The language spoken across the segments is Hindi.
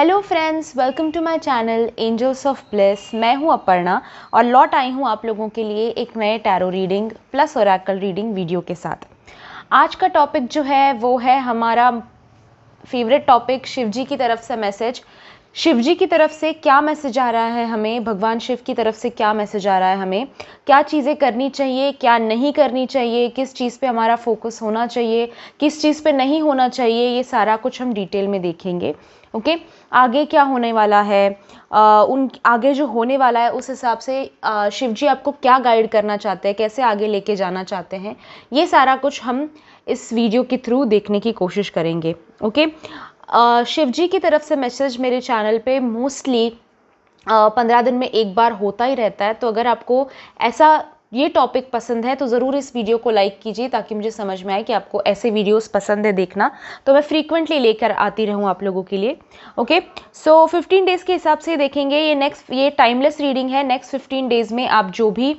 Hello friends, welcome to my channel Angels of Bliss. मैं हूं अपर्णा और लौट आई हूं आप लोगों के लिए एक नए tarot reading plus Oracle reading video के साथ। आज का टॉपिक जो है वो है हमारा फेवरेट टॉपिक, शिव जी की तरफ से मैसेज। शिव जी की तरफ से क्या मैसेज आ रहा है हमें, भगवान शिव की तरफ से क्या मैसेज आ रहा है हमें, क्या चीज़ें करनी चाहिए, क्या नहीं करनी चाहिए, किस चीज़ पे हमारा फोकस होना चाहिए, किस चीज़ पे नहीं होना चाहिए, ये सारा कुछ हम डिटेल में देखेंगे। ओके, आगे क्या होने वाला है, उन आगे जो होने वाला है उस हिसाब से शिव जी आपको क्या गाइड करना चाहते हैं, कैसे आगे लेके जाना चाहते हैं, ये सारा कुछ हम इस वीडियो के थ्रू देखने की कोशिश करेंगे। ओके, शिव जी की तरफ से मैसेज मेरे चैनल पे मोस्टली 15 दिन में एक बार होता ही रहता है। तो अगर आपको ऐसा ये टॉपिक पसंद है तो ज़रूर इस वीडियो को लाइक कीजिए ताकि मुझे समझ में आए कि आपको ऐसे वीडियोस पसंद है देखना, तो मैं फ्रीक्वेंटली लेकर आती रहूँ आप लोगों के लिए। ओके, सो 15 डेज़ के हिसाब से देखेंगे। ये टाइमलेस रीडिंग है। नेक्स्ट 15 डेज़ में आप जो भी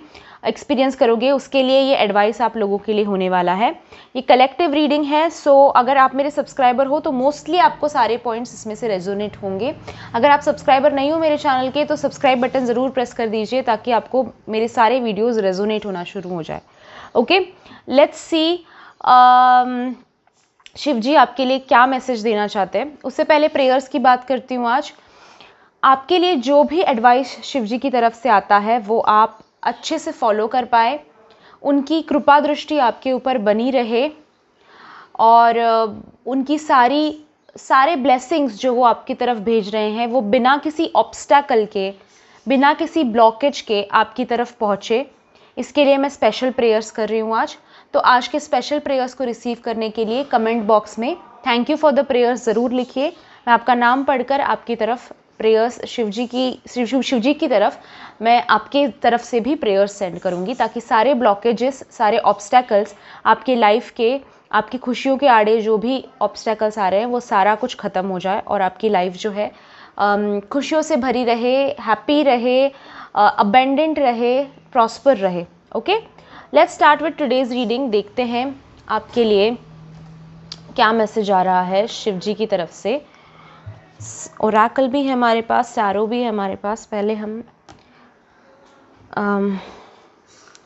एक्सपीरियंस करोगे उसके लिए ये एडवाइस आप लोगों के लिए होने वाला है। ये कलेक्टिव रीडिंग है, सो अगर आप मेरे सब्सक्राइबर हो तो मोस्टली आपको सारे पॉइंट्स इसमें से रेजोनेट होंगे। अगर आप सब्सक्राइबर नहीं हो मेरे चैनल के तो सब्सक्राइब बटन ज़रूर प्रेस कर दीजिए ताकि आपको मेरे सारे वीडियोज़ रेजोनेट होना शुरू हो जाए। ओके, लेट्स सी शिव जी आपके लिए क्या मैसेज देना चाहते हैं। उससे पहले प्रेयर्स की बात करती हूँ। आज आपके लिए जो भी एडवाइस शिव जी की तरफ से आता है वो आप अच्छे से फॉलो कर पाए, उनकी कृपा दृष्टि आपके ऊपर बनी रहे और उनकी सारे ब्लेसिंग्स जो वो आपकी तरफ भेज रहे हैं वो बिना किसी ऑब्स्टैकल के, बिना किसी ब्लॉकेज के आपकी तरफ पहुँचे। इसके लिए मैं स्पेशल प्रेयर्स कर रही हूँ आज। तो आज के स्पेशल प्रेयर्स को रिसीव करने के लिए कमेंट बॉक्स में thank you for the prayers ज़रूर लिखिए। मैं आपका नाम पढ़कर आपकी तरफ प्रेयर्स शिव जी की तरफ मैं आपके तरफ से भी प्रेयर्स सेंड करूंगी ताकि सारे ब्लॉकेजेस, सारे ऑब्स्टैकल्स आपके लाइफ के, आपकी खुशियों के आड़े जो भी ऑब्स्टैकल्स आ रहे हैं वो सारा कुछ ख़त्म हो जाए और आपकी लाइफ जो है खुशियों से भरी रहे, हैप्पी रहे, अबेंडेंट रहे, प्रॉस्पर रहे। Okay, let's start with today's reading. देखते हैं आपके लिए क्या मैसेज आ रहा है शिव जी की तरफ से। ओरेकल भी है हमारे पास, टैरो भी है हमारे पास। पहले हम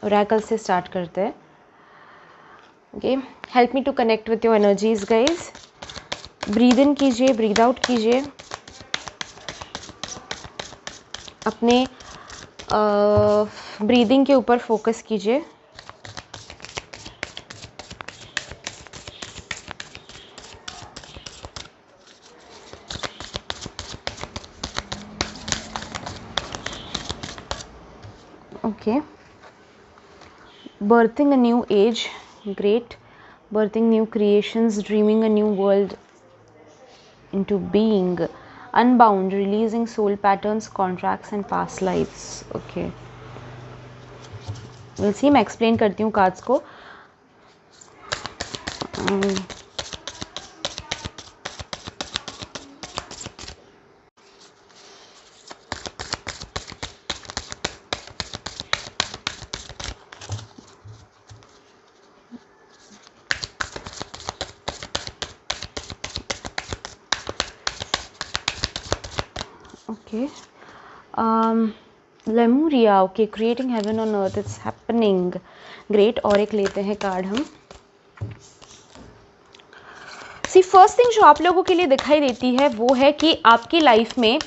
ओरेकल से स्टार्ट करते हैं। Okay, help me to connect with your energies guys. Breathe in कीजिए, ब्रीद आउट कीजिए, अपने ब्रीदिंग के ऊपर फोकस कीजिए। Okay, birthing a new age, great. Birthing new creations, dreaming a new world into being, unbound, releasing soul patterns, contracts and past lives. Okay, we'll see. मैं explain करती हूँ cards को। Okay, Lemuria, okay, creating heaven on earth, it's happening, great। और एक लेते हैं कार्ड हम। सी, फर्स्ट थिंग जो आप लोगों के लिए दिखाई देती है वो है कि आपकी लाइफ में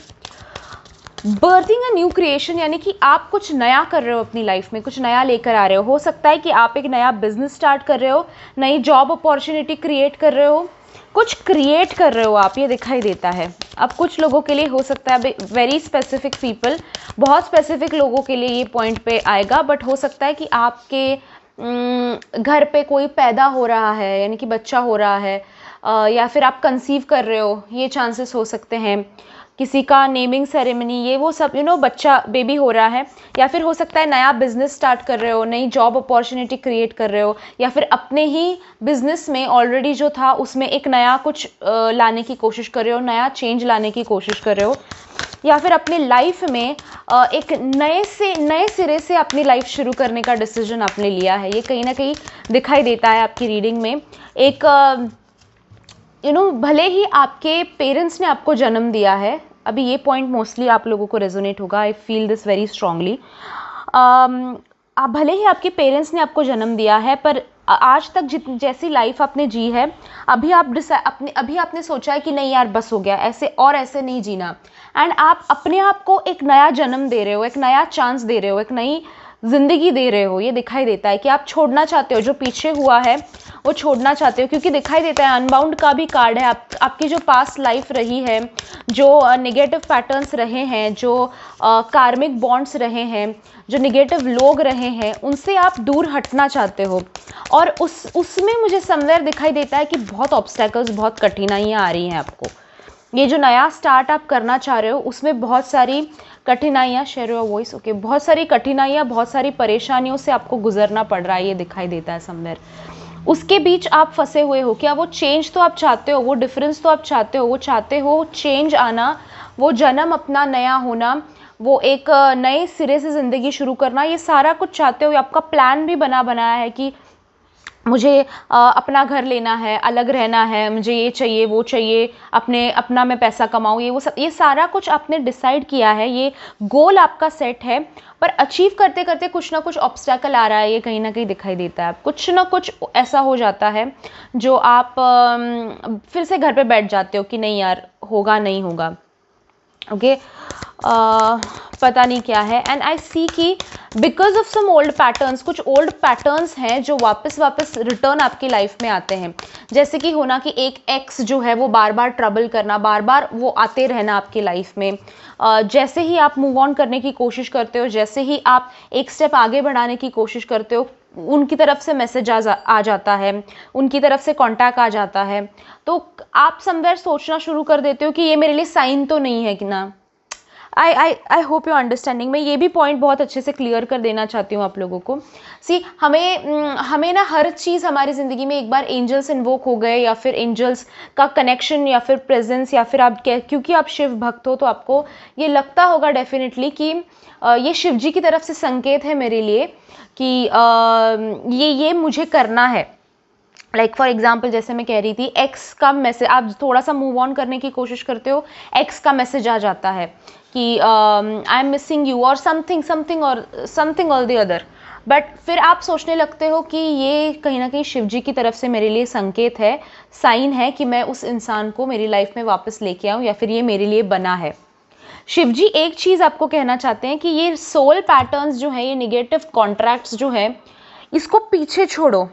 बर्थिंग अ न्यू क्रिएशन, यानी कि आप कुछ नया कर रहे हो अपनी लाइफ में, कुछ नया लेकर आ रहे हो सकता है कि आप एक नया बिजनेस स्टार्ट कर रहे हो, नई जॉब अपॉर्चुनिटी क्रिएट कर रहे हो, कुछ क्रिएट कर रहे हो आप, ये दिखाई देता है। अब कुछ लोगों के लिए हो सकता है, वेरी स्पेसिफिक पीपल, बहुत स्पेसिफिक लोगों के लिए ये पॉइंट पे आएगा, बट हो सकता है कि आपके घर पे कोई पैदा हो रहा है, यानी कि बच्चा हो रहा है, या फिर आप कंसीव कर रहे हो, ये चांसेस हो सकते हैं। किसी का नेमिंग सेरेमनी, ये वो सब बच्चा बेबी हो रहा है, या फिर हो सकता है नया बिजनेस स्टार्ट कर रहे हो, नई जॉब अपॉर्चुनिटी क्रिएट कर रहे हो, या फिर अपने ही बिजनेस में ऑलरेडी जो था उसमें एक नया कुछ लाने की कोशिश कर रहे हो, नया चेंज लाने की कोशिश कर रहे हो, या फिर अपने लाइफ में एक नए सिरे से अपनी लाइफ शुरू करने का डिसीजन आपने लिया है। ये कहीं ना कहीं दिखाई देता है आपकी रीडिंग में। एक भले ही आपके पेरेंट्स ने आपको जन्म दिया है, अभी ये पॉइंट मोस्टली आप लोगों को रेजोनेट होगा, I feel this very strongly. आप भले ही आपके पेरेंट्स ने आपको जन्म दिया है, पर आज तक जैसी लाइफ आपने जी है, अभी आपने सोचा है कि नहीं यार बस हो गया, ऐसे नहीं जीना, एंड आप अपने आप को एक नया जन्म दे रहे हो, एक नया चांस दे रहे हो, एक नई जिंदगी दे रहे हो। ये दिखाई देता है कि आप छोड़ना चाहते हो, जो पीछे हुआ है वो छोड़ना चाहते हो, क्योंकि दिखाई देता है अनबाउंड का भी कार्ड है। आपकी जो पास्ट लाइफ रही है, जो नेगेटिव पैटर्न्स रहे हैं, जो कार्मिक बॉन्ड्स रहे हैं, जो नेगेटिव लोग रहे हैं, उनसे आप दूर हटना चाहते हो। और उसमें मुझे समवेयर दिखाई देता है कि बहुत ऑब्स्टेकल्स, बहुत कठिनाइयाँ आ रही हैं आपको। ये जो नया स्टार्ट आप करना चाह रहे हो, उसमें बहुत सारी कठिनाइयाँ, शेयर योर वॉइस, ओके, बहुत सारी कठिनाइयाँ, बहुत सारी परेशानियों से आपको गुजरना पड़ रहा है, ये दिखाई देता है समवेयर। उसके बीच आप फंसे हुए हो। क्या वो चेंज तो आप चाहते हो, वो डिफरेंस तो आप चाहते हो, वो चाहते हो चेंज आना, वो जन्म अपना नया होना, वो एक नए सिरे से ज़िंदगी शुरू करना, ये सारा कुछ चाहते हो। आपका प्लान भी बनाया है कि मुझे अपना घर लेना है, अलग रहना है, मुझे ये चाहिए वो चाहिए, अपना मैं पैसा कमाऊँ, ये सारा कुछ आपने डिसाइड किया है, ये गोल आपका सेट है। पर अचीव करते करते कुछ ना कुछ ऑब्स्टेकल आ रहा है, ये कहीं ना कहीं दिखाई देता है। कुछ ना कुछ ऐसा हो जाता है जो आप फिर से घर पे बैठ जाते हो कि नहीं यार होगा नहीं होगा, ओके। पता नहीं क्या है। एंड आई सी कि because of some old patterns, कुछ ओल्ड पैटर्न्स हैं जो वापस रिटर्न आपकी लाइफ में आते हैं। जैसे कि होना कि एक एक्स जो है वो बार बार ट्रबल करना, बार बार वो आते रहना आपकी लाइफ में। जैसे ही आप मूव ऑन करने की कोशिश करते हो, जैसे ही आप एक स्टेप आगे बढ़ाने की कोशिश करते हो, उनकी तरफ से मैसेज आ जाता है, उनकी तरफ से कांटेक्ट आ जाता है, तो आप समवेयर सोचना शुरू कर देते हो कि ये मेरे लिए साइन तो नहीं है कि ना। I hope you understanding. मैं ये भी पॉइंट बहुत अच्छे से क्लियर कर देना चाहती हूँ आप लोगों को। हमें ना हर चीज़ हमारी ज़िंदगी में एक बार एंजल्स इन्वोक हो गए, या फिर एंजल्स का कनेक्शन, या फिर प्रेजेंस, या फिर आप क्योंकि आप शिव भक्त हो तो आपको ये लगता होगा डेफिनेटली कि ये शिव जी की तरफ से संकेत है मेरे लिए कि ये मुझे करना है। लाइक फॉर एग्जाम्पल, जैसे मैं कह रही थी, एक्स का मैसेज, आप थोड़ा सा मूव ऑन करने की कोशिश करते हो, एक्स का मैसेज आ जाता है कि आई एम मिसिंग यू और समथिंग और द अदर। बट फिर आप सोचने लगते हो कि ये कहीं ना कहीं शिव जी की तरफ से मेरे लिए संकेत है, साइन है कि मैं उस इंसान को मेरी लाइफ में वापस लेके आऊँ, या फिर ये मेरे लिए बना है। शिव जी एक चीज़ आपको कहना चाहते हैं कि ये सोल पैटर्न्स जो है, ये निगेटिव कॉन्ट्रैक्ट्स जो है, इसको पीछे छोड़ो,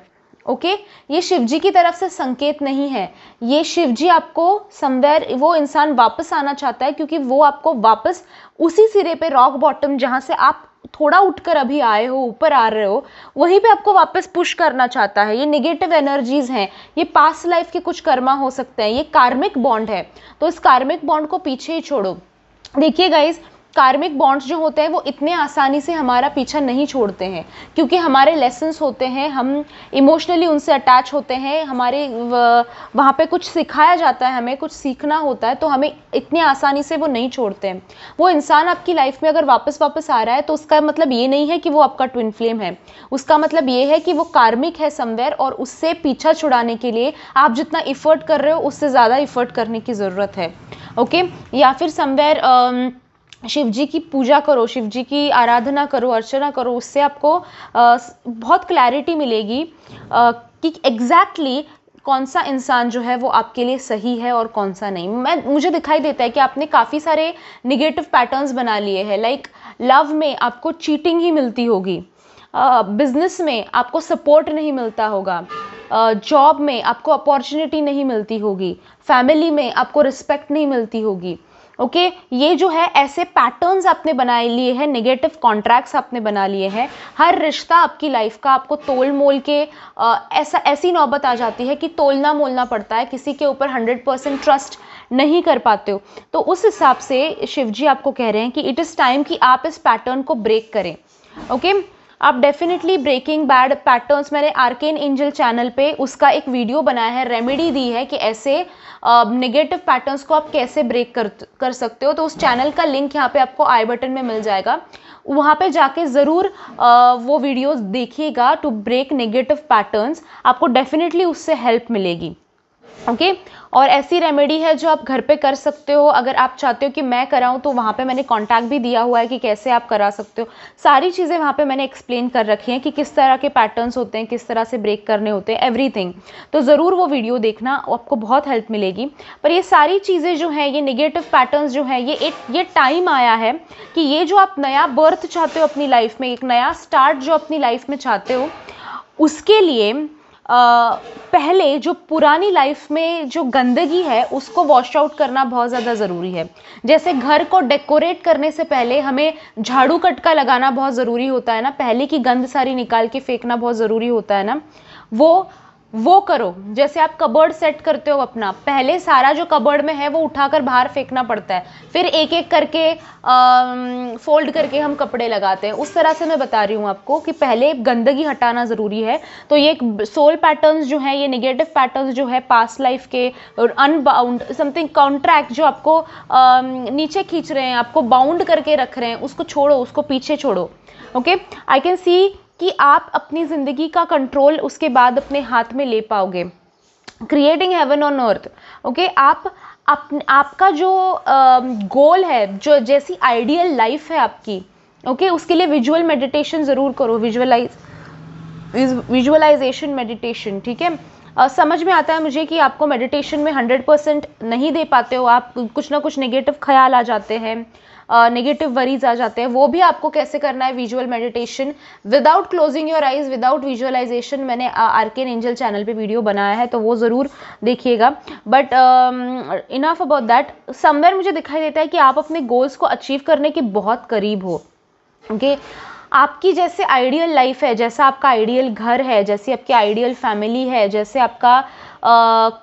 ओके। ये शिव जी की तरफ से संकेत नहीं है, ये शिव जी आपको समवेयर वो इंसान वापस आना चाहता है, क्योंकि वो आपको वापस उसी सिरे पे, रॉक बॉटम, जहाँ से आप थोड़ा उठकर अभी आए हो, ऊपर आ रहे हो, वहीं पे आपको वापस पुश करना चाहता है। ये नेगेटिव एनर्जीज हैं, ये पास्ट लाइफ के कुछ कर्मा हो सकते हैं, ये कार्मिक बॉन्ड है, तो इस कार्मिक बॉन्ड को पीछे ही छोड़ो। देखिए गाइज, कार्मिक बॉन्ड्स जो होते हैं वो इतने आसानी से हमारा पीछा नहीं छोड़ते हैं, क्योंकि हमारे लेसन्स होते हैं, हम इमोशनली उनसे अटैच होते हैं, हमारे वहाँ पे कुछ सिखाया जाता है, हमें कुछ सीखना होता है, तो हमें इतनी आसानी से वो नहीं छोड़ते हैं। वो इंसान आपकी लाइफ में अगर वापस आ रहा है, तो उसका मतलब ये नहीं है कि वो आपका ट्विन फ्लेम है, उसका मतलब ये है कि वो कार्मिक है समवेयर, और उससे पीछा छुड़ाने के लिए आप जितना इफर्ट कर रहे हो उससे ज़्यादा इफर्ट करने की ज़रूरत है, ओके। या फिर समवेयर शिव जी की पूजा करो, शिव जी की आराधना करो, अर्चना करो, उससे आपको बहुत क्लैरिटी मिलेगी कि एग्जैक्टली कौन सा इंसान जो है वो आपके लिए सही है और कौन सा नहीं। मुझे दिखाई देता है कि आपने काफ़ी सारे निगेटिव पैटर्न्स बना लिए हैं। लाइक लव में आपको चीटिंग ही मिलती होगी, बिजनेस में आपको सपोर्ट नहीं मिलता होगा, जॉब में आपको अपॉर्चुनिटी नहीं मिलती होगी, फैमिली में आपको रिस्पेक्ट नहीं मिलती होगी, ओके। ये जो है ऐसे पैटर्न्स आपने बना लिए हैं, नेगेटिव कॉन्ट्रैक्ट्स आपने बना लिए हैं। हर रिश्ता आपकी लाइफ का आपको तोल मोल के ऐसी नौबत आ जाती है कि तोलना मोलना पड़ता है, किसी के ऊपर 100% ट्रस्ट नहीं कर पाते हो। तो उस हिसाब से शिव जी आपको कह रहे हैं कि इट इज़ टाइम कि आप इस पैटर्न को ब्रेक करें, ओके। आप डेफिनेटली ब्रेकिंग बैड पैटर्न्स, मैंने आर्केन एंजल चैनल पे उसका एक वीडियो बनाया है, रेमेडी दी है कि ऐसे नेगेटिव पैटर्न्स को आप कैसे ब्रेक कर सकते हो। तो उस चैनल का लिंक यहाँ पे आपको आई बटन में मिल जाएगा, वहाँ पे जाके ज़रूर वो वीडियोस देखिएगा टू ब्रेक नेगेटिव पैटर्न्स, आपको डेफिनेटली उससे हेल्प मिलेगी। ओके और ऐसी रेमेडी है जो आप घर पे कर सकते हो। अगर आप चाहते हो कि मैं कराऊं तो वहाँ पे मैंने कॉन्टैक्ट भी दिया हुआ है कि कैसे आप करा सकते हो। सारी चीज़ें वहाँ पे मैंने एक्सप्लेन कर रखी हैं कि किस तरह के पैटर्न्स होते हैं, किस तरह से ब्रेक करने होते हैं, एवरीथिंग। तो ज़रूर वो वीडियो देखना, आपको बहुत हेल्प मिलेगी। पर ये सारी चीज़ें जो हैं, ये नेगेटिव पैटर्न्स जो हैं, ये टाइम आया है कि ये जो आप नया बर्थ चाहते हो अपनी लाइफ में, एक नया स्टार्ट जो अपनी लाइफ में चाहते हो, उसके लिए पहले जो पुरानी लाइफ में जो गंदगी है उसको वॉश आउट करना बहुत ज़्यादा ज़रूरी है। जैसे घर को डेकोरेट करने से पहले हमें झाड़ू कटका लगाना बहुत ज़रूरी होता है ना, पहले की गंद सारी निकाल के फेंकना बहुत ज़रूरी होता है ना, वो करो। जैसे आप कबर्ड सेट करते हो अपना, पहले सारा जो कबर्ड में है वो उठाकर बाहर फेंकना पड़ता है, फिर एक एक करके फोल्ड करके हम कपड़े लगाते हैं। उस तरह से मैं बता रही हूँ आपको कि पहले गंदगी हटाना ज़रूरी है। तो ये सोल पैटर्न्स जो है, ये नेगेटिव पैटर्न्स जो है पास्ट लाइफ के, और अनबाउंड समथिंग कॉन्ट्रैक्ट जो आपको नीचे खींच रहे हैं, आपको बाउंड करके रख रहे हैं, उसको छोड़ो, उसको पीछे छोड़ो। ओके, आई कैन सी कि आप अपनी ज़िंदगी का कंट्रोल उसके बाद अपने हाथ में ले पाओगे। Creating heaven on earth. Okay, आपका जो गोल है, जो जैसी आइडियल लाइफ है आपकी, ओके, उसके लिए विजुअल मेडिटेशन ज़रूर करो, विजुअलाइजेशन मेडिटेशन। ठीक है, समझ में आता है मुझे कि आपको मेडिटेशन में 100% नहीं दे पाते हो, आप कुछ ना कुछ नेगेटिव ख्याल आ जाते हैं, नेगेटिव वरीज आ जाते हैं। वो भी आपको कैसे करना है visual meditation without closing your eyes, without visualisation, मैंने आर्केन एंजल चैनल पे वीडियो बनाया है, तो वो ज़रूर देखिएगा। But enough about that. Somewhere मुझे दिखाई देता है कि आप अपने गोल्स को अचीव करने के बहुत करीब हो। ओके, आपकी जैसे आइडियल लाइफ है, जैसा आपका आइडियल घर है, जैसी आपकी आइडियल फैमिली है, जैसे आपका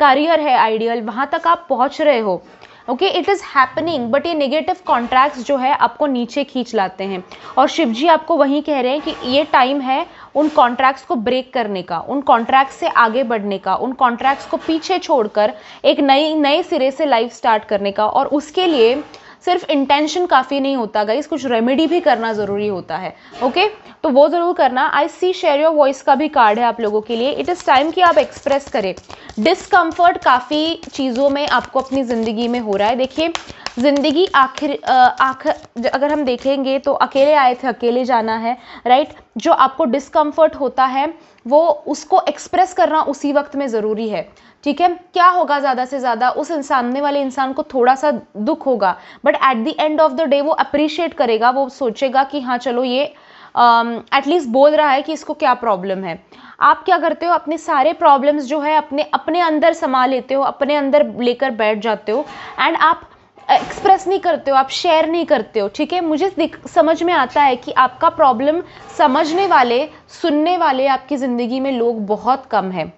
करियर है आइडियल, वहाँ तक आप पहुँच रहे हो। Okay, it is happening, but ये नेगेटिव कॉन्ट्रैक्ट्स जो है आपको नीचे खींच लाते हैं, और शिव जी आपको वही कह रहे हैं कि ये टाइम है उन कॉन्ट्रैक्ट्स को ब्रेक करने का, उन कॉन्ट्रैक्ट्स से आगे बढ़ने का, उन कॉन्ट्रैक्ट्स को पीछे छोड़कर एक नए सिरे से लाइफ स्टार्ट करने का। और उसके लिए सिर्फ इंटेंशन काफ़ी नहीं होता गाइस, कुछ रेमेडी भी करना ज़रूरी होता है। ओके, तो वो ज़रूर करना। आई सी शेयर योर वॉइस का भी कार्ड है आप लोगों के लिए। इट इज़ टाइम कि आप एक्सप्रेस करें। डिस्कम्फर्ट काफ़ी चीज़ों में आपको अपनी ज़िंदगी में हो रहा है। देखिए, ज़िंदगी आखिर अगर हम देखेंगे तो अकेले आए थे अकेले जाना है, राइट। जो आपको डिस्कम्फर्ट होता है वो उसको एक्सप्रेस करना उसी वक्त में ज़रूरी है। ठीक है, क्या होगा ज़्यादा से ज़्यादा उस सामने वाले इंसान को थोड़ा सा दुख होगा, but at the end of the day वो अप्रिशिएट करेगा, वो सोचेगा कि हाँ चलो ये एटलीस्ट बोल रहा है कि इसको क्या प्रॉब्लम है। आप क्या करते हो, अपने सारे प्रॉब्लम्स जो है अपने अंदर समा लेते हो, अपने अंदर लेकर बैठ जाते हो, एंड आप एक्सप्रेस नहीं करते हो, आप शेयर नहीं करते हो। ठीक है, मुझे समझ में आता है कि आपका प्रॉब्लम समझने वाले, सुनने वाले आपकी ज़िंदगी में लोग बहुत कम हैं।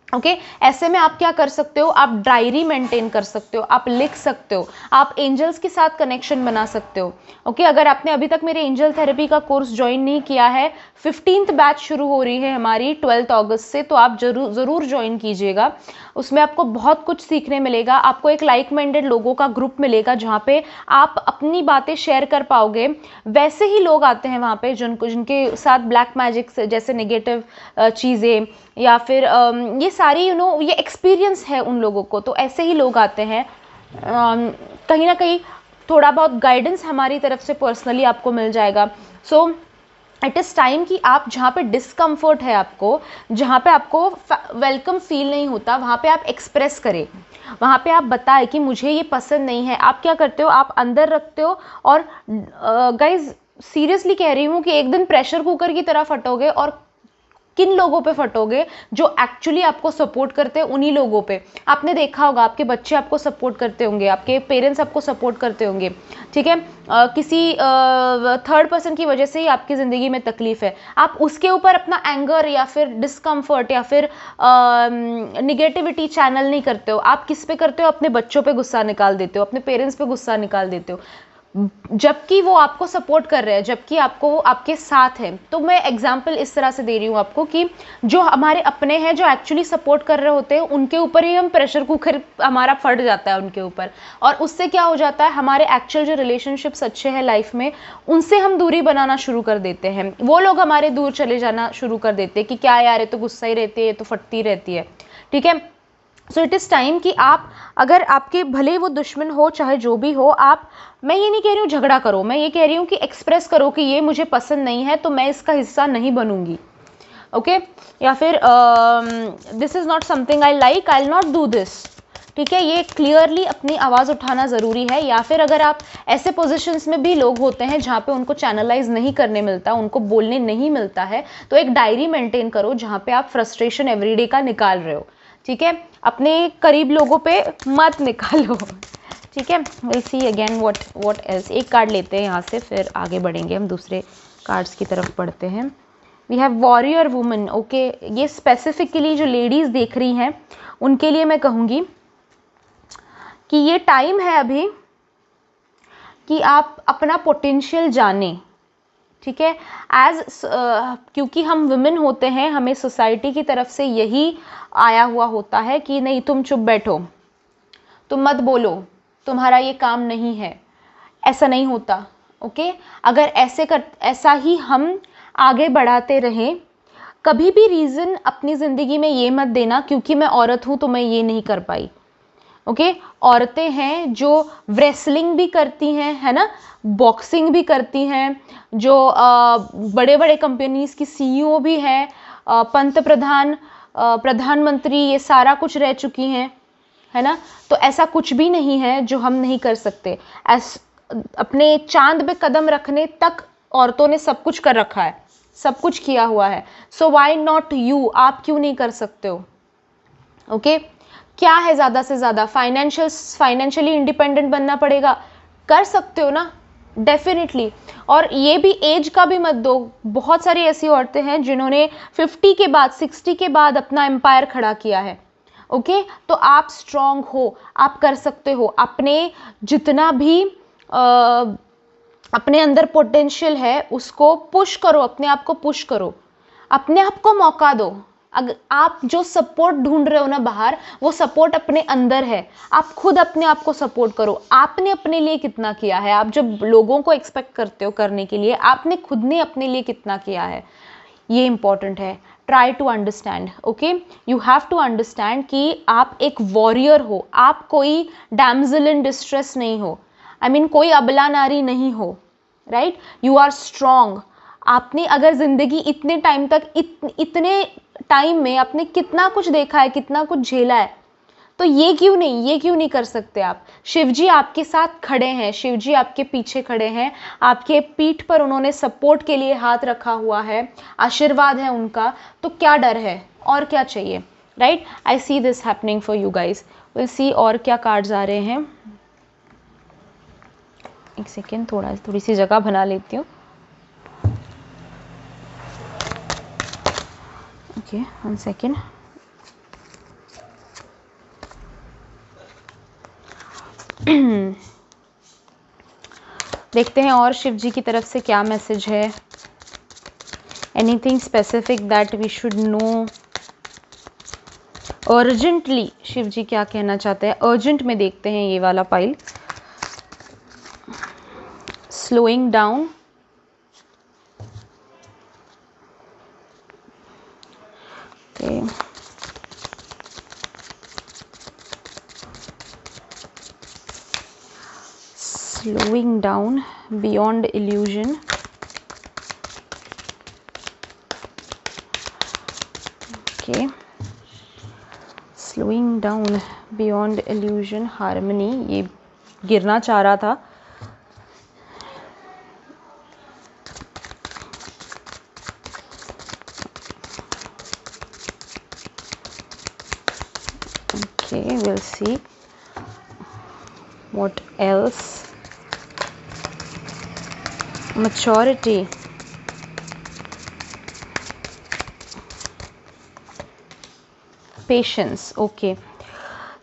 ओके, ऐसे में आप क्या कर सकते हो, आप डायरी मेंटेन कर सकते हो, आप लिख सकते हो, आप एंजल्स के साथ कनेक्शन बना सकते हो। ओके, अगर आपने अभी तक मेरे एंजल थेरेपी का कोर्स ज्वाइन नहीं किया है, 15th बैच शुरू हो रही है हमारी 12 अगस्त से, तो आप ज़रूर ज्वाइन कीजिएगा। उसमें आपको बहुत कुछ सीखने मिलेगा, आपको एक लाइक माइंडेड लोगों का ग्रुप मिलेगा जहाँ पे आप अपनी बातें शेयर कर पाओगे। वैसे ही लोग आते हैं वहाँ पे जिनके साथ ब्लैक मैजिक जैसे नेगेटिव चीज़ें या फिर ये सारी ये एक्सपीरियंस है उन लोगों को, तो ऐसे ही लोग आते हैं। कहीं ना कहीं थोड़ा बहुत गाइडेंस हमारी तरफ से पर्सनली आपको मिल जाएगा। सो इट इज़ टाइम कि आप जहाँ पे डिस्कम्फर्ट है आपको, जहाँ पे आपको वेलकम फील नहीं होता, वहाँ पे आप एक्सप्रेस करें, वहाँ पे आप बताएं कि मुझे ये पसंद नहीं है। आप क्या करते हो, आप अंदर रखते हो, और गाइज सीरियसली कह रही हूँ कि एक दिन प्रेशर कुकर की तरह फटोगे, और किन लोगों पे फटोगे, जो एक्चुअली आपको सपोर्ट करते हैं उन्हीं लोगों पे। आपने देखा होगा आपके बच्चे आपको सपोर्ट करते होंगे, आपके पेरेंट्स आपको सपोर्ट करते होंगे। ठीक है, किसी थर्ड पर्सन की वजह से ही आपकी ज़िंदगी में तकलीफ है, आप उसके ऊपर अपना एंगर या फिर डिस्कम्फर्ट या फिर निगेटिविटी चैनल नहीं करते हो। आप किस पे करते हो, अपने बच्चों पे गुस्सा निकाल देते हो, अपने पेरेंट्स पे गुस्सा निकाल देते हो, जबकि वो आपको सपोर्ट कर रहे हैं, जबकि आपको वो आपके साथ है। तो मैं एग्जांपल इस तरह से दे रही हूँ आपको कि जो हमारे अपने हैं, जो एक्चुअली सपोर्ट कर रहे होते हैं, उनके ऊपर ही हम प्रेशर कुकर हमारा फट जाता है उनके ऊपर, और उससे क्या हो जाता है, हमारे एक्चुअल जो रिलेशनशिप्स अच्छे हैं लाइफ में, उनसे हम दूरी बनाना शुरू कर देते हैं। वो लोग हमारे दूर चले जाना शुरू कर देते हैं कि क्या यार, ये तो गुस्सा ही रहती है, ये तो फटती रहती है। ठीक है, सो इट इज़ टाइम कि आप, अगर आपके भले वो दुश्मन हो चाहे जो भी हो, आप, मैं ये नहीं कह रही हूँ झगड़ा करो, मैं ये कह रही हूँ कि एक्सप्रेस करो कि ये मुझे पसंद नहीं है तो मैं इसका हिस्सा नहीं बनूंगी, ओके या फिर this is not something I like, I will not do this, ठीक है। ये क्लियरली अपनी आवाज़ उठाना ज़रूरी है। या फिर अगर आप ऐसे पोजीशंस में भी लोग होते हैं जहाँ पे उनको चैनलाइज नहीं करने मिलता, उनको बोलने नहीं मिलता है, तो एक डायरी मेंटेन करो जहाँ पे आप फ्रस्ट्रेशन एवरीडे का निकाल रहे हो, ठीक है। अपने करीब लोगों पे मत निकालो, ठीक है। Will see again what else. एक कार्ड लेते हैं यहाँ से, फिर आगे बढ़ेंगे, हम दूसरे कार्ड्स की तरफ बढ़ते हैं। We have warrior woman, okay. ये स्पेसिफिकली जो लेडीज़ देख रही हैं उनके लिए मैं कहूँगी कि ये टाइम है अभी कि आप अपना पोटेंशियल जानें, ठीक है। क्योंकि हम वुमेन होते हैं, हमें सोसाइटी की तरफ से यही आया हुआ होता है कि नहीं तुम चुप बैठो, तुम मत बोलो, तुम्हारा ये काम नहीं है। ऐसा नहीं होता, ओके। अगर ऐसा ही हम आगे बढ़ाते रहें, कभी भी रीज़न अपनी ज़िंदगी में ये मत देना क्योंकि मैं औरत हूँ तो मैं ये नहीं कर पाई, ओके। औरतें हैं जो रेसलिंग भी करती हैं, है ना, बॉक्सिंग भी करती हैं, जो बड़े बड़े कंपनीज की सीईओ भी हैं, पंत प्रधान, प्रधानमंत्री, ये सारा कुछ रह चुकी हैं, है ना। तो ऐसा कुछ भी नहीं है जो हम नहीं कर सकते। अपने चांद पे कदम रखने तक औरतों ने सब कुछ कर रखा है, सब कुछ किया हुआ है। सो व्हाई नॉट यू, आप क्यों नहीं कर सकते हो, ओके। क्या है ज़्यादा से ज़्यादा, फाइनेंशियली इंडिपेंडेंट बनना पड़ेगा, कर सकते हो ना, डेफिनेटली। और ये भी एज का भी मत दो, बहुत सारी ऐसी औरतें हैं जिन्होंने 50 के बाद 60 के बाद अपना एम्पायर खड़ा किया है, ओके। तो आप स्ट्रांग हो, आप कर सकते हो। अपने जितना भी अपने अंदर पोटेंशियल है उसको पुश करो, अपने आप को पुश करो, अपने आप को मौका दो। अगर आप जो सपोर्ट ढूंढ रहे हो ना बाहर, वो सपोर्ट अपने अंदर है। आप खुद अपने आप को सपोर्ट करो। आपने अपने लिए कितना किया है? आप जब लोगों को एक्सपेक्ट करते हो करने के लिए, आपने खुद ने अपने लिए कितना किया है, ये इंपॉर्टेंट है। Try to understand, okay. You have to understand कि आप एक वॉरियर हो, आप कोई डैमजिल इन डिस्ट्रेस नहीं हो, आई मीन कोई अबला नारी नहीं हो, राइट। You are strong. आपने अगर जिंदगी इतने टाइम तक इतने टाइम में आपने कितना कुछ देखा है, कितना कुछ झेला है, तो ये क्यों नहीं कर सकते आप? शिव जी आपके साथ खड़े हैं, शिव जी आपके पीछे खड़े हैं, आपके पीठ पर उन्होंने सपोर्ट के लिए हाथ रखा हुआ है, आशीर्वाद है उनका, तो क्या डर है और क्या चाहिए, right. I see this happening for you guys. Will see और क्या कार्ड्स आ रहे हैं। एक सेकेंड, थोड़ी सी जगह बना लेती हूँ। Okay, 1 second. देखते हैं और शिव जी की तरफ से क्या मैसेज है। Anything specific that we should know urgently, Shiv ji क्या कहना चाहते हैं अर्जेंट में। देखते हैं ये वाला pile. Slowing down, slowing down beyond illusion, okay, slowing down beyond illusion, harmony, ये गिरना चाह रहा था, okay, we'll see what else. Maturity, patience, okay.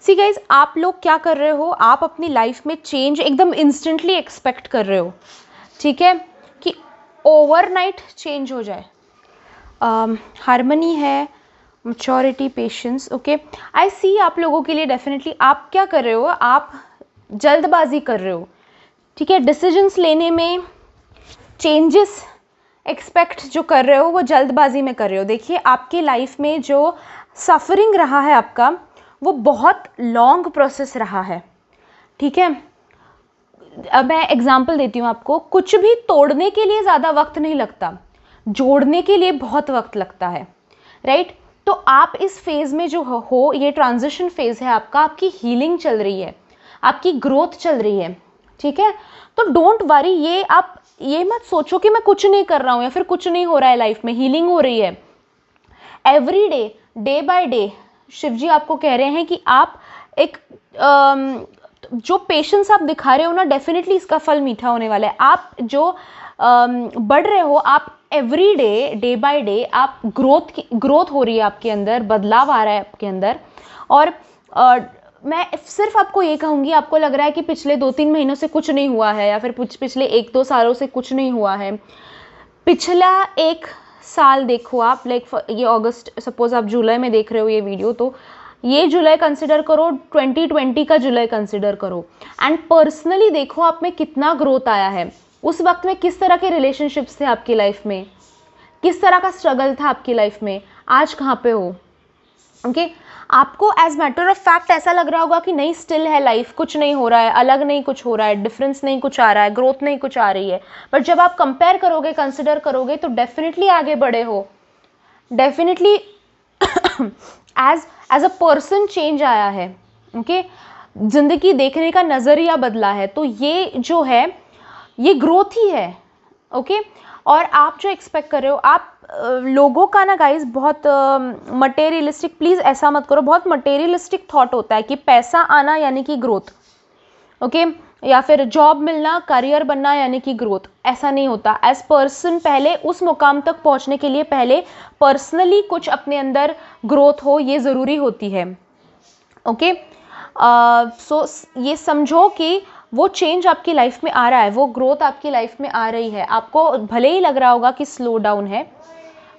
See guys, आप लोग क्या कर रहे हो, आप अपनी लाइफ में चेंज एकदम इंस्टेंटली एक्सपेक्ट कर रहे हो, ठीक है, कि ओवरनाइट चेंज हो जाए। हार्मनी है, मैच्योरिटी, पेशेंस, ओके। आई सी आप लोगों के लिए डेफिनेटली आप क्या कर रहे हो, आप जल्दबाजी कर रहे हो, ठीक है। डिसीजंस लेने में चेंजेस एक्सपेक्ट जो कर रहे हो वो जल्दबाजी में कर रहे हो। देखिए, आपकी लाइफ में जो सफरिंग रहा है आपका, वो बहुत लॉन्ग प्रोसेस रहा है, ठीक है। अब मैं एग्जांपल देती हूँ आपको, कुछ भी तोड़ने के लिए ज़्यादा वक्त नहीं लगता, जोड़ने के लिए बहुत वक्त लगता है, राइट। तो आप इस फेज़ में जो हो, ये ट्रांजिशन फेज़ है आपका, आपकी हीलिंग चल रही है, आपकी ग्रोथ चल रही है, ठीक है। तो डोंट वरी, ये आप ये मत सोचो कि मैं कुछ नहीं कर रहा हूँ या फिर कुछ नहीं हो रहा है लाइफ में, हीलिंग हो रही है every day, day by day. Shiv ji आपको कह रहे हैं कि आप एक जो पेशेंस आप दिखा रहे हो ना, डेफिनेटली इसका फल मीठा होने वाला है। आप जो बढ़ रहे हो, आप every day, day by day आप ग्रोथ हो रही है आपके अंदर, बदलाव आ रहा है आपके अंदर। और मैं सिर्फ आपको ये कहूँगी, आपको लग रहा है कि पिछले 2-3 महीनों से कुछ नहीं हुआ है या फिर पिछले 1-2 सालों से कुछ नहीं हुआ है, पिछला 1 साल देखो आप, लाइक ये अगस्त, सपोज आप जुलाई में देख रहे हो ये वीडियो, तो ये जुलाई कंसिडर करो, 2020 का जुलाई कंसिडर करो, एंड पर्सनली देखो आप में कितना ग्रोथ आया है। उस वक्त में किस तरह के रिलेशनशिप्स थे आपकी लाइफ में, किस तरह का स्ट्रगल था आपकी लाइफ में, आज कहाँ पे हो, ओके। आपको एज मैटर ऑफ फैक्ट ऐसा लग रहा होगा कि नहीं, स्टिल है लाइफ, कुछ नहीं हो रहा है, अलग नहीं कुछ हो रहा है, डिफरेंस नहीं कुछ आ रहा है, ग्रोथ नहीं कुछ आ रही है, बट जब आप कंपेयर करोगे, कंसिडर करोगे, तो डेफिनेटली आगे बढ़े हो, definitely as a person change आया है, ओके। जिंदगी देखने का नजरिया बदला है, तो ये जो है ये ग्रोथ ही है, ओके। और आप जो एक्सपेक्ट कर रहे हो, आप लोगों का ना गाइस बहुत मटेरियलिस्टिक, प्लीज़ ऐसा मत करो, बहुत मटेरियलिस्टिक थॉट होता है कि पैसा आना यानी कि ग्रोथ, ओके, या फिर जॉब मिलना, करियर बनना यानी कि ग्रोथ। ऐसा नहीं होता। एज पर्सन पहले उस मुकाम तक पहुंचने के लिए पहले पर्सनली कुछ अपने अंदर ग्रोथ हो, ये ज़रूरी होती है, ओके। सो ये समझो कि वो चेंज आपकी लाइफ में आ रहा है, वो ग्रोथ आपकी लाइफ में आ रही है। आपको भले ही लग रहा होगा कि स्लो डाउन है,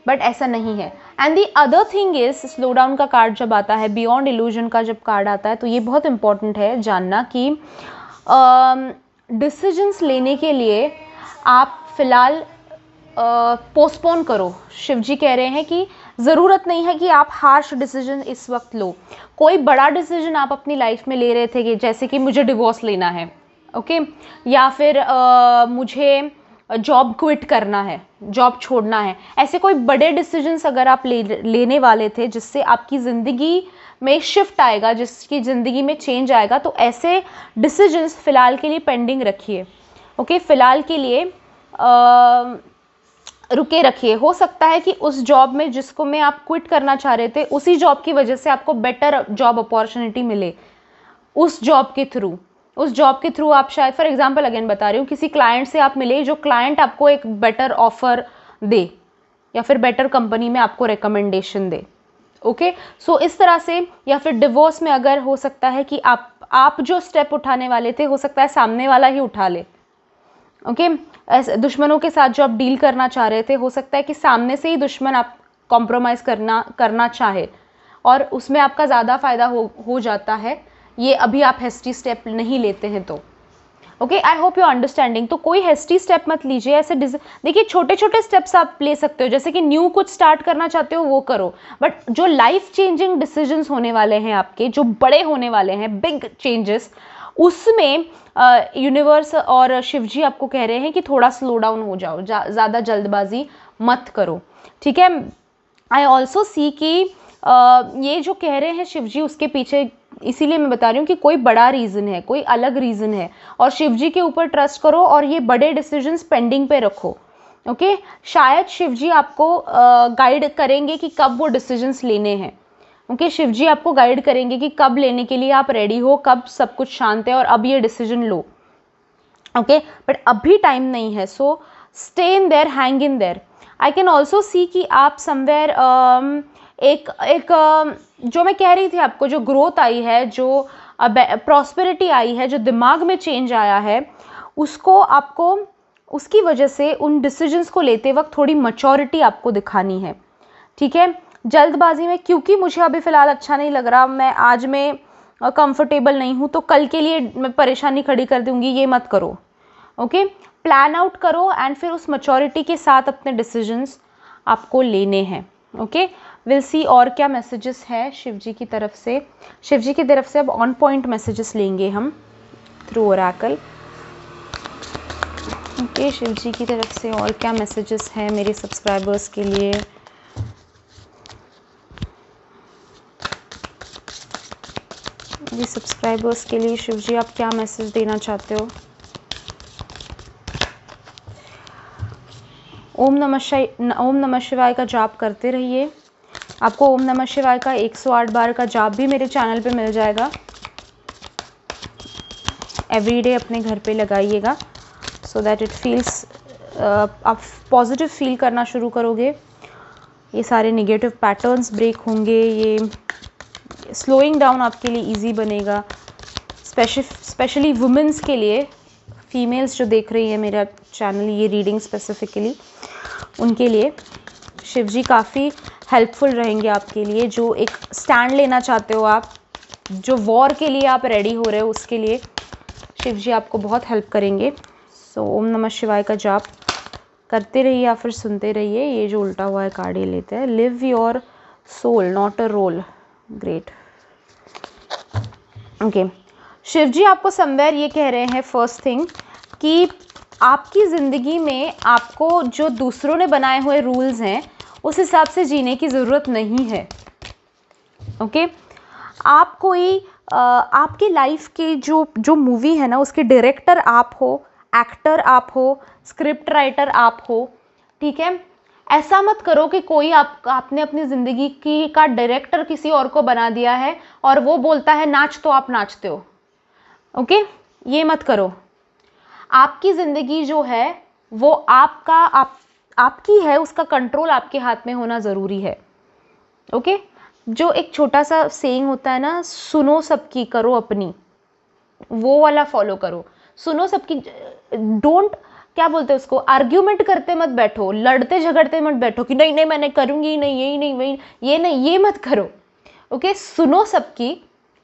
बट ऐसा नहीं है। And the other thing is, slow down का कार्ड जब आता है, बियॉन्ड इल्यूजन का जब कार्ड आता है, तो ये बहुत इंपॉर्टेंट है जानना कि डिसीजंस लेने के लिए आप फिलहाल पोस्टपोन करो। शिव जी कह रहे हैं कि ज़रूरत नहीं है कि आप हार्श डिसीजन इस वक्त लो। कोई बड़ा डिसीजन आप अपनी लाइफ में ले रहे थे कि जैसे कि मुझे डिवोर्स लेना है, ओके, या फिर मुझे जॉब क्विट करना है, जॉब छोड़ना है, ऐसे कोई बड़े डिसीजंस अगर आप लेने वाले थे जिससे आपकी ज़िंदगी में शिफ्ट आएगा, जिसकी ज़िंदगी में चेंज आएगा, तो ऐसे डिसीजंस फ़िलहाल के लिए पेंडिंग रखिए, ओके। फ़िलहाल के लिए रुके रखिए। हो सकता है कि उस जॉब में जिसको में आप क्विट करना चाह रहे थे, उसी जॉब की वजह से आपको बेटर जॉब अपॉर्चुनिटी मिले उस जॉब के थ्रू आप शायद, फॉर एग्जांपल अगेन बता रही हूँ, किसी क्लाइंट से आप मिले, जो क्लाइंट आपको एक बेटर ऑफर दे या फिर बेटर कंपनी में आपको रिकमेंडेशन दे, ओके। सो इस तरह से, या फिर डिवोर्स में अगर हो सकता है कि आप जो स्टेप उठाने वाले थे, हो सकता है सामने वाला ही उठा ले, ओके। ऐसे दुश्मनों के साथ जो आप डील करना चाह रहे थे, हो सकता है कि सामने से ही दुश्मन आप कॉम्प्रोमाइज़ करना चाहे और उसमें आपका ज़्यादा फ़ायदा हो जाता है, ये अभी आप हेस्टी स्टेप नहीं लेते हैं तो, okay. I hope you understanding. तो कोई हेस्टी स्टेप मत लीजिए। ऐसे देखिए, छोटे छोटे स्टेप्स आप ले सकते हो, जैसे कि न्यू कुछ स्टार्ट करना चाहते हो वो करो, बट जो लाइफ चेंजिंग डिसीजंस होने वाले हैं आपके, जो बड़े होने वाले हैं, बिग चेंजेस, उसमें यूनिवर्स और शिव जी आपको कह रहे हैं कि थोड़ा स्लो डाउन हो जाओ, ज़्यादा जल्दबाजी मत करो, ठीक है। आई ऑल्सो सी कि ये जो कह रहे हैं शिव जी, उसके पीछे इसीलिए मैं बता रही हूँ कि कोई बड़ा रीज़न है, कोई अलग रीज़न है, और शिव जी के ऊपर ट्रस्ट करो और ये बड़े डिसीजंस पेंडिंग पे रखो, ओके। शायद शिव जी आपको गाइड करेंगे कि कब वो डिसीजंस लेने हैं, ओके। शिव जी आपको गाइड करेंगे कि कब लेने के लिए आप रेडी हो, कब सब कुछ शांत है और अब ये डिसीजन लो, ओके। बट अभी टाइम नहीं है, so stay in their, hang in their. I can also see कि आप समवेयर एक जो मैं कह रही थी आपको, जो ग्रोथ आई है, जो प्रॉस्पेरिटी आई है, जो दिमाग में चेंज आया है, उसको आपको, उसकी वजह से उन डिसीजंस को लेते वक्त थोड़ी मैच्योरिटी आपको दिखानी है, ठीक है। जल्दबाजी में, क्योंकि मुझे अभी फ़िलहाल अच्छा नहीं लग रहा, मैं आज में कंफर्टेबल नहीं हूँ, तो कल के लिए मैं परेशानी खड़ी कर दूँगी, ये मत करो, ओके। प्लान आउट करो एंड फिर उस मैच्योरिटी के साथ अपने डिसीजंस आपको लेने हैं, ओके। विल सी और क्या मैसेजेस है शिव जी की तरफ से। शिव जी की तरफ से अब ऑन पॉइंट मैसेजेस लेंगे हम थ्रू ओरेकल। ओके, शिव जी की तरफ से और क्या मैसेजेस हैं मेरे सब्सक्राइबर्स के लिए। जी सब्सक्राइबर्स के लिए शिव जी आप क्या मैसेज देना चाहते हो। ओम नमः शिवाय का जाप करते रहिए। आपको ओम नमः शिवाय का 108 बार का जाप भी मेरे चैनल पे मिल जाएगा। एवरीडे अपने घर पे लगाइएगा सो दैट इट फील्स, आप पॉजिटिव फील करना शुरू करोगे। ये सारे नेगेटिव पैटर्न्स ब्रेक होंगे, ये स्लोइंग डाउन आपके लिए इजी बनेगा। स्पेशली वुमेंस के लिए, फीमेल्स जो देख रही है मेरा चैनल ये रीडिंग स्पेसिफिकली, उनके लिए शिव जी काफ़ी हेल्पफुल रहेंगे आपके लिए। जो एक स्टैंड लेना चाहते हो आप, जो वॉर के लिए आप रेडी हो रहे हो, उसके लिए शिव जी आपको बहुत हेल्प करेंगे। सो ओम नमः शिवाय का जाप करते रहिए या फिर सुनते रहिए। ये जो उल्टा हुआ है कार्ड ये लेते हैं। Live your soul not a role. Great. Okay, Shiv ji आपको समवेयर ये कह रहे हैं फर्स्ट थिंग कि आपकी ज़िंदगी में आपको जो दूसरों ने बनाए हुए रूल्स हैं उस हिसाब से जीने की ज़रूरत नहीं है। ओके, आप कोई आपकी लाइफ की जो मूवी है ना, उसके डायरेक्टर आप हो, एक्टर आप हो, स्क्रिप्ट राइटर आप हो, ठीक है। ऐसा मत करो कि कोई आपने अपनी ज़िंदगी की का डायरेक्टर किसी और को बना दिया है और वो बोलता है नाच तो आप नाचते हो। ओके, ये मत करो। आपकी ज़िंदगी जो है वो आपकी है, उसका कंट्रोल आपके हाथ में होना ज़रूरी है। ओके, जो एक छोटा सा सेइंग होता है ना, सुनो सबकी करो अपनी, वो वाला फॉलो करो। सुनो सबकी, डोंट, क्या बोलते हैं उसको, आर्ग्यूमेंट करते मत बैठो, लड़ते झगड़ते मत बैठो कि नहीं नहीं मैंने करूँगी नहीं, यही नहीं वही, ये नहीं, ये मत करो। ओके, सुनो सबकी,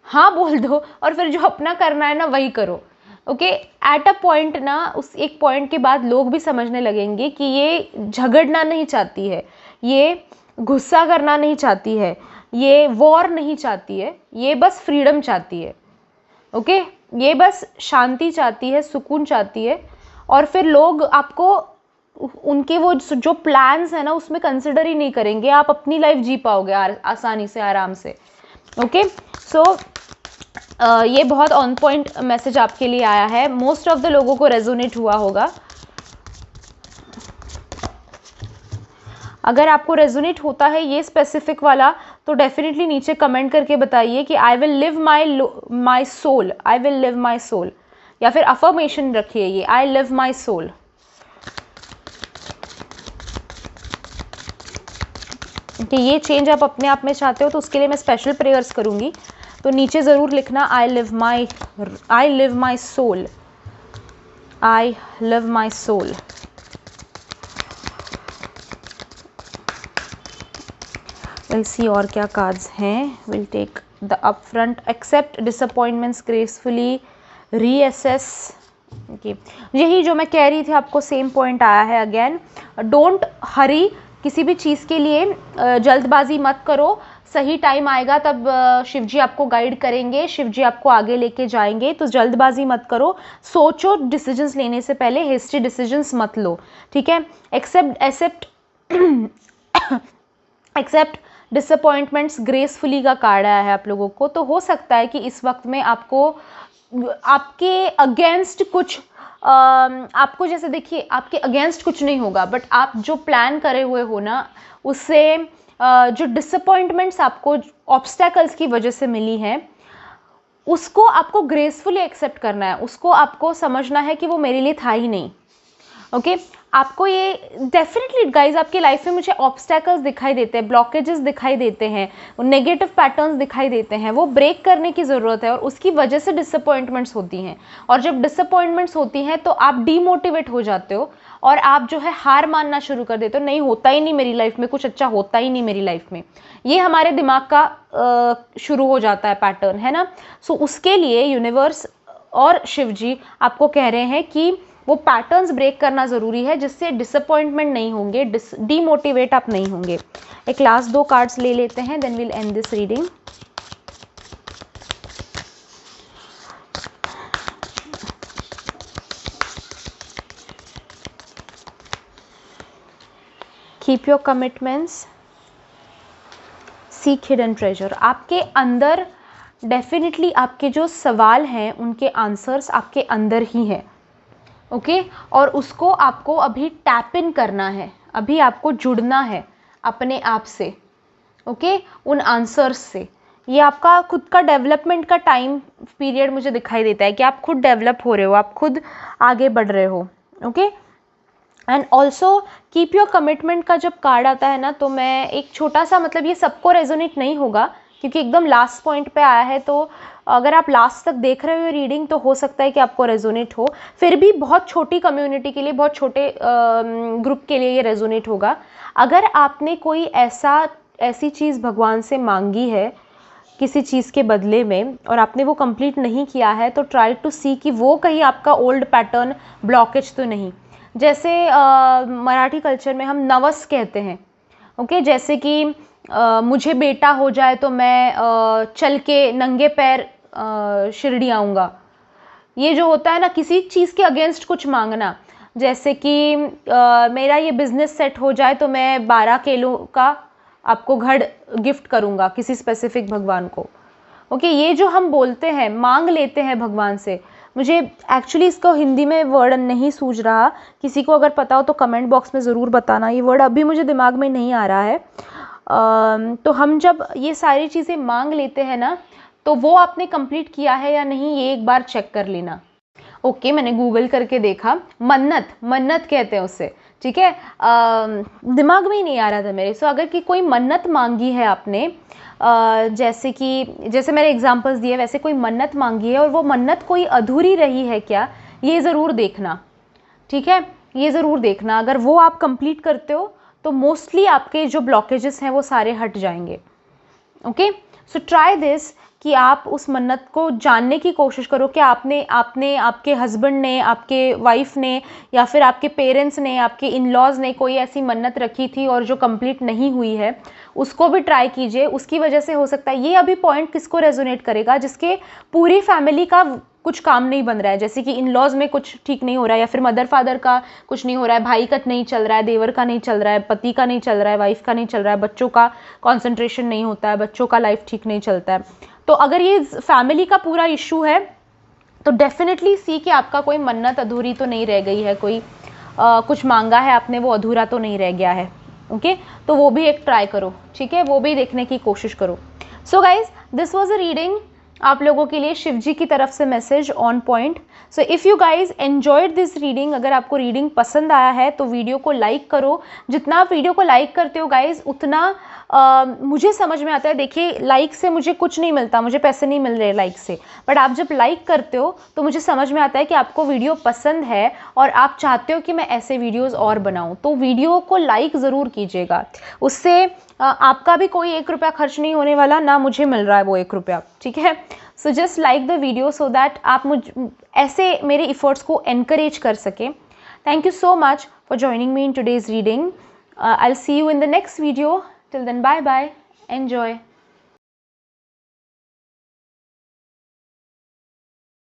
हाँ बोल दो और फिर जो अपना करना है ना वही करो। ओके, एट अ पॉइंट ना, उस एक पॉइंट के बाद लोग भी समझने लगेंगे कि ये झगड़ना नहीं चाहती है, ये गुस्सा करना नहीं चाहती है, ये वॉर नहीं चाहती है, ये बस फ्रीडम चाहती है। ओके, ये बस शांति चाहती है, सुकून चाहती है। और फिर लोग आपको उनके वो जो प्लान्स है ना उसमें कंसिडर ही नहीं करेंगे। आप अपनी लाइफ जी पाओगे आसानी से, आराम से। ओके, सो ये बहुत ऑन पॉइंट मैसेज आपके लिए आया है। मोस्ट ऑफ द लोगों को रेजोनेट हुआ होगा। अगर आपको रेजोनेट होता है ये स्पेसिफिक वाला तो डेफिनेटली नीचे कमेंट करके बताइए कि I will live my soul, I will live my soul, या फिर अफर्मेशन रखिए ये, आई लिव माई सोल। कि ये चेंज आप अपने आप में चाहते हो तो उसके लिए मैं स्पेशल प्रेयर्स करूंगी, तो नीचे ज़रूर लिखना I live my soul, I live my soul. Will see और क्या कार्ड्स हैं। Will take the up front, accept disappointments gracefully, reassess. Okay, यही जो मैं कह रही थी आपको, सेम पॉइंट आया है अगेन। डोंट हरी, किसी भी चीज़ के लिए जल्दबाजी मत करो। सही टाइम आएगा तब शिव जी आपको गाइड करेंगे, शिव जी आपको आगे लेके जाएंगे, तो जल्दबाजी मत करो। सोचो डिसीजंस लेने से पहले, हेस्टी डिसीजंस मत लो, ठीक है। एक्सेप्ट डिसअपॉइंटमेंट्स ग्रेसफुली का कार्ड आया है आप लोगों को। तो हो सकता है कि इस वक्त में आपके अगेंस्ट कुछ आपको, जैसे देखिए आपके अगेंस्ट कुछ नहीं होगा, बट आप जो प्लान करे हुए हो ना उससे जो डिसअपॉइंटमेंट्स आपको ऑब्स्टेकल्स की वजह से मिली हैं उसको आपको ग्रेसफुली एक्सेप्ट करना है। उसको आपको समझना है कि वो मेरे लिए था ही नहीं। ओके, आपको ये डेफिनेटली गाइज आपकी लाइफ में मुझे ऑब्स्टेकल्स दिखाई देते हैं, ब्लॉकेजेस दिखाई देते हैं, नेगेटिव पैटर्न्स दिखाई देते हैं, वो ब्रेक करने की ज़रूरत है और उसकी वजह से डिसअपॉइंटमेंट्स होती हैं। और जब डिसअपॉइंटमेंट्स होती हैं तो आप डीमोटिवेट हो जाते हो और आप जो है हार मानना शुरू कर देते हो, नहीं होता ही नहीं मेरी लाइफ में, कुछ अच्छा होता ही नहीं मेरी लाइफ में। ये हमारे दिमाग का शुरू हो जाता है पैटर्न, है ना। सो उसके लिए यूनिवर्स और शिव जी आपको कह रहे हैं कि वो पैटर्न्स ब्रेक करना ज़रूरी है, जिससे डिसअपॉइंटमेंट नहीं होंगे, डीमोटिवेट आप नहीं होंगे। एक लास्ट 2 कार्ड्स ले लेते हैं, then will end this reading. Keep your commitments, seek hidden treasure. आपके अंदर डेफिनेटली आपके जो सवाल हैं उनके आंसर्स आपके अंदर ही हैं, ओके और उसको आपको अभी टैप इन करना है, अभी आपको जुड़ना है अपने आप से, ओके उन आंसर्स से। ये आपका खुद का डेवलपमेंट का टाइम पीरियड मुझे दिखाई देता है कि आप खुद डेवलप हो रहे हो, आप खुद आगे बढ़ रहे हो, okay. And also keep your commitment का जब कार्ड आता है ना, तो मैं एक छोटा सा, मतलब ये सबको रेजोनेट नहीं होगा क्योंकि एकदम लास्ट पॉइंट पे आया है, तो अगर आप लास्ट तक देख रहे हो रीडिंग तो हो सकता है कि आपको रेजोनेट हो, फिर भी बहुत छोटी कम्युनिटी के लिए, बहुत छोटे ग्रुप के लिए ये रेजोनेट होगा। अगर आपने कोई ऐसी चीज़ भगवान से मांगी है किसी चीज़ के बदले में और आपने वो कंप्लीट नहीं किया है, तो ट्राई टू सी कि वो कहीं आपका ओल्ड पैटर्न ब्लॉकेज तो नहीं। जैसे मराठी कल्चर में हम नवस कहते हैं, ओके जैसे कि मुझे बेटा हो जाए तो मैं चल के नंगे पैर शिरडी आऊँगा। ये जो होता है ना किसी चीज़ के अगेंस्ट कुछ मांगना, जैसे कि मेरा ये बिज़नेस सेट हो जाए तो मैं 12 किलो का आपको घड़ गिफ्ट करूँगा किसी स्पेसिफिक भगवान को, ओके ये जो हम बोलते हैं, मांग लेते हैं भगवान से। मुझे एक्चुअली इसको हिंदी में वर्ड नहीं सूझ रहा, किसी को अगर पता हो तो कमेंट बॉक्स में ज़रूर बताना, ये वर्ड अभी मुझे दिमाग में नहीं आ रहा है। तो हम जब ये सारी चीज़ें मांग लेते हैं ना, तो वो आपने कंप्लीट किया है या नहीं ये एक बार चेक कर लेना। ओके मैंने गूगल करके देखा, मन्नत कहते हैं उससे, ठीक है। दिमाग में ही नहीं आ रहा था मेरे। सो अगर कि कोई मन्नत मांगी है आपने, जैसे मैंने एग्जांपल्स दिए वैसे कोई मन्नत मांगी है और वो मन्नत कोई अधूरी रही है क्या, ये ज़रूर देखना, ठीक है ये ज़रूर देखना। अगर वो आप कंप्लीट करते हो तो मोस्टली आपके जो ब्लॉकेजेस हैं वो सारे हट जाएंगे, ओके। सो ट्राई दिस कि आप उस मन्नत को जानने की कोशिश करो कि आपने आपके हस्बैंड ने, आपके वाइफ ने या फिर आपके पेरेंट्स ने, आपके इन लॉज ने कोई ऐसी मन्नत रखी थी और जो कंप्लीट नहीं हुई है, उसको भी ट्राई कीजिए। उसकी वजह से हो सकता है ये अभी पॉइंट किसको रेजोनेट करेगा, जिसके पूरी फैमिली का कुछ काम नहीं बन रहा है, जैसे कि इन लॉज में कुछ ठीक नहीं हो रहा है या फिर मदर फादर का कुछ नहीं हो रहा है, भाई का नहीं चल रहा है, देवर का नहीं चल रहा है, पति का नहीं चल रहा है, वाइफ का नहीं चल रहा है, बच्चों का कॉन्सेंट्रेशन नहीं होता है, बच्चों का लाइफ ठीक नहीं चलता है। तो अगर ये फैमिली का पूरा इशू है तो डेफिनेटली सी कि आपका कोई मन्नत अधूरी तो नहीं रह गई है, कोई कुछ मांगा है आपने वो अधूरा तो नहीं रह गया है, ओके तो वो भी एक ट्राई करो, ठीक है वो भी देखने की कोशिश करो। So guys this was a reading आप लोगों के लिए, शिव जी की तरफ से message on point. So if you guys enjoyed this reading, अगर आपको रीडिंग पसंद आया है तो वीडियो को लाइक करो। जितना आप वीडियो को लाइक करते हो गाइज उतना मुझे समझ में आता है। देखिए लाइक से मुझे कुछ नहीं मिलता, मुझे पैसे नहीं मिल रहे लाइक से, बट आप जब लाइक करते हो तो मुझे समझ में आता है कि आपको वीडियो पसंद है और आप चाहते हो कि मैं ऐसे वीडियोस और बनाऊं। तो वीडियो को लाइक ज़रूर कीजिएगा, उससे आपका भी कोई 1 रुपया खर्च नहीं होने वाला, ना मुझे मिल रहा है वो 1 रुपया, ठीक है। So just like the video so that आप ऐसे मेरे इफ़र्ट्स को एनकरेज कर सकें। Thank you so much for joining me in today's reading. I will see you in the next video. Till then, bye bye. Enjoy.